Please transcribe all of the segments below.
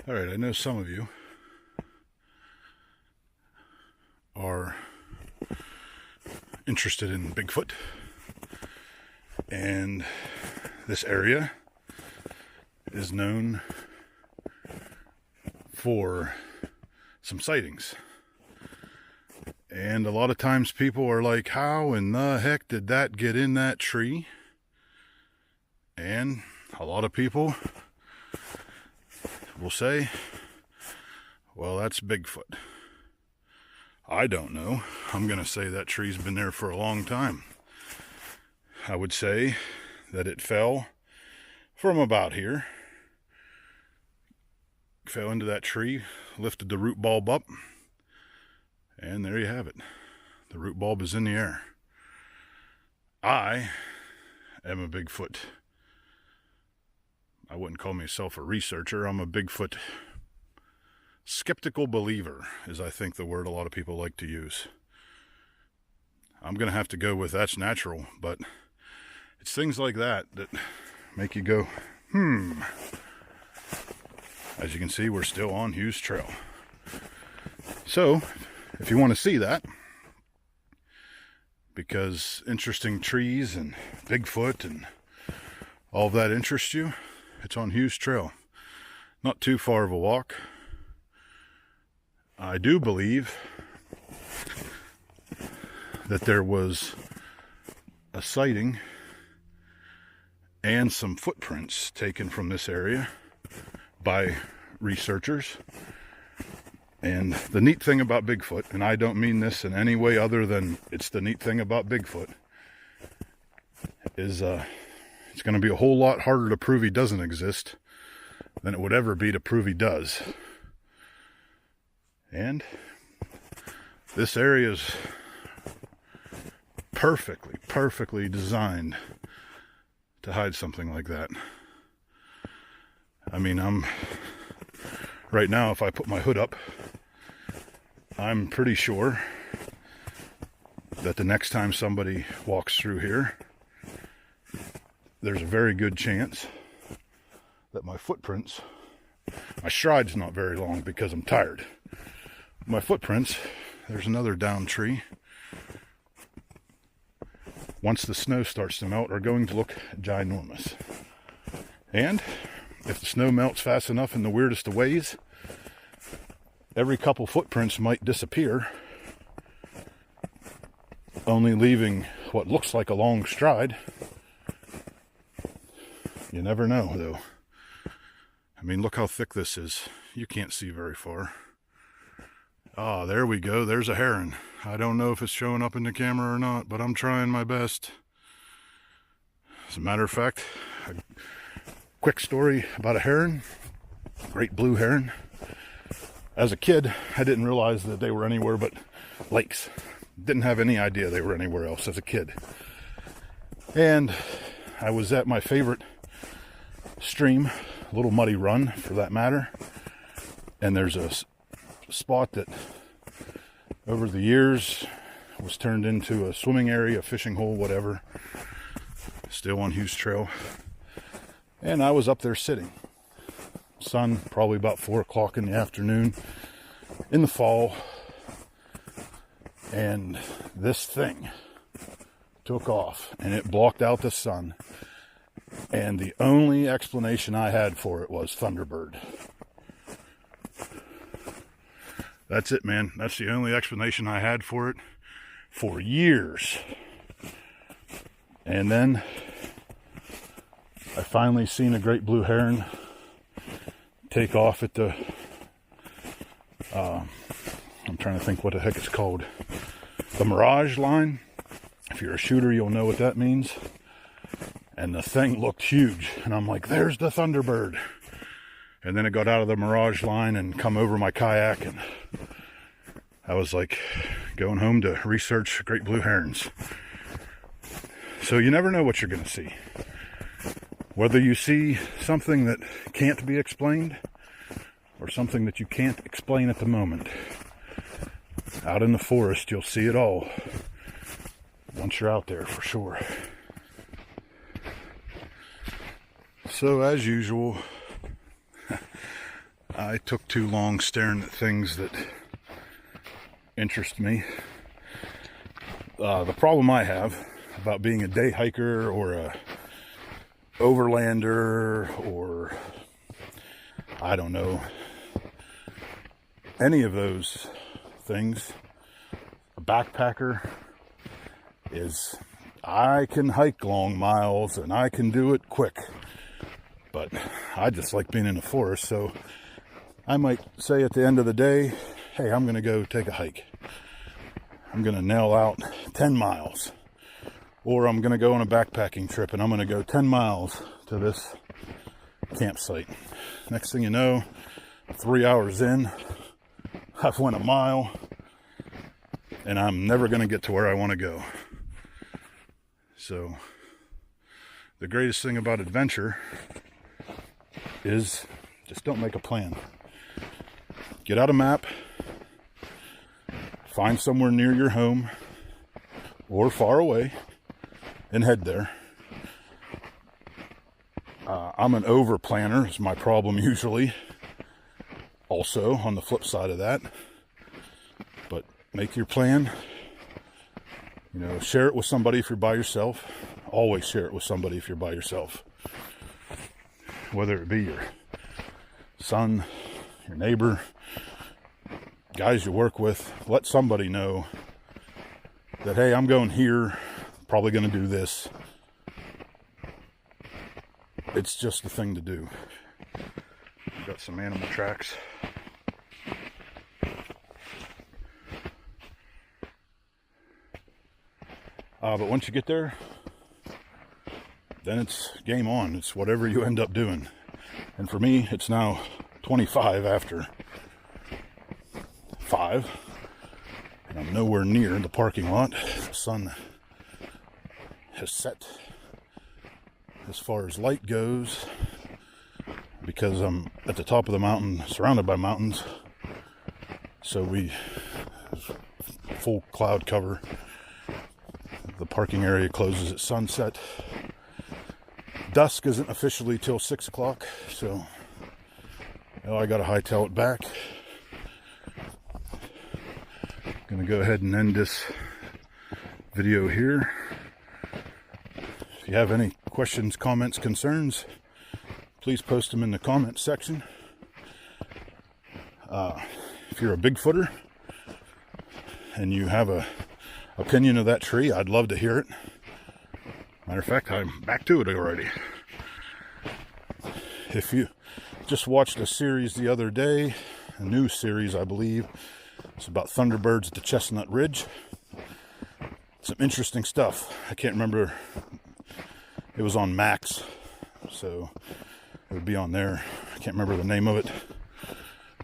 All right, I know some of you are interested in Bigfoot, and this area is known for some sightings. And a lot of times people are like, how in the heck did that get in that tree? And a lot of people will say, well, that's Bigfoot. I don't know. I'm going to say that tree's been there for a long time. I would say that it fell from about here, fell into that tree, lifted the root bulb up, and there you have it. The root bulb is in the air. I am a Bigfoot. I wouldn't call myself a researcher. I'm a Bigfoot skeptical believer, is I think the word a lot of people like to use. I'm going to have to go with that's natural, but it's things like that that make you go, As you can see, we're still on Hughes Trail. So, if you want to see that, because interesting trees and Bigfoot and all of that interests you, it's on Hughes Trail. Not too far of a walk. I do believe that there was a sighting and some footprints taken from this area by researchers. And the neat thing about Bigfoot, and I don't mean this in any way other than it's the neat thing about Bigfoot, is it's going to be a whole lot harder to prove he doesn't exist than it would ever be to prove he does. And this area is perfectly designed to hide something like that. I mean, right now, if I put my hood up, I'm pretty sure that the next time somebody walks through here, there's a very good chance that my footprints, my stride's not very long because I'm tired. My footprints, there's another down tree, once the snow starts to melt, are going to look ginormous. And if the snow melts fast enough in the weirdest of ways, every couple footprints might disappear, only leaving what looks like a long stride. You never know, though. I mean, look how thick this is. You can't see very far. Ah, there we go. There's a heron. I don't know if it's showing up in the camera or not, but I'm trying my best. As a matter of fact, a quick story about a heron, great blue heron. As a kid, I didn't realize that they were anywhere but lakes. Didn't have any idea they were anywhere else as a kid. And I was at my favorite stream, Little Muddy Run for that matter, and there's a spot that over the years was turned into a swimming area, a fishing hole, whatever, still on Hughes Trail. And I was up there sitting, sun probably about 4 o'clock in the afternoon in the fall, and this thing took off and it blocked out the sun. And the only explanation I had for it was Thunderbird. That's it, man. That's the only explanation I had for it for years. And then I finally seen a great blue heron take off at the, I'm trying to think what the heck it's called. The mirage line. If you're a shooter, you'll know what that means. And the thing looked huge. And I'm like, there's the Thunderbird. And then it got out of the mirage line and come over my kayak. And I was like going home to research great blue herons. So you never know what you're going to see. Whether you see something that can't be explained or something that you can't explain at the moment. Out in the forest, you'll see it all. Once you're out there, for sure. So as usual, I took too long staring at things that interest me. The problem I have about being a day hiker or a overlander or I don't know, any of those things, a backpacker, is I can hike long miles and I can do it quick, but I just like being in the forest. So I might say at the end of the day, hey, I'm going to go take a hike. I'm going to nail out 10 miles. Or I'm going to go on a backpacking trip and I'm going to go 10 miles to this campsite. Next thing you know, 3 hours in, I've went a mile and I'm never going to get to where I want to go. So the greatest thing about adventure is just don't make a plan. Get out a map, find somewhere near your home or far away, and head there. I'm an over planner, is my problem usually. Also, on the flip side of that, but make your plan. You know, share it with somebody if you're by yourself. Always share it with somebody if you're by yourself. Whether it be your son, your neighbor, guys you work with, let somebody know that, hey, I'm going here, probably going to do this. It's just the thing to do. Got some animal tracks. But once you get there, then it's game on. It's whatever you end up doing. And for me, it's now 25 after 5. And I'm nowhere near the parking lot. The sun has set as far as light goes, because I'm at the top of the mountain, surrounded by mountains. So we full cloud cover. The parking area closes at sunset. Dusk isn't officially till 6 o'clock, so I gotta hightail it back. Gonna go ahead and end this video here. If you have any questions, comments, concerns, please post them in the comments section. If you're a Bigfooter and you have a opinion of that tree, I'd love to hear it. Matter of fact, I'm back to it already. If you just watched a series the other day, a new series, I believe, it's about thunderbirds at the Chestnut Ridge. Some interesting stuff. I can't remember. It was on Max, so it would be on there. I can't remember the name of it.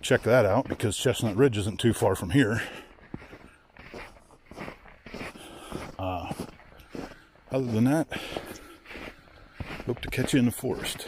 Check that out, because Chestnut Ridge isn't too far from here. Other than that, hope to catch you in the forest.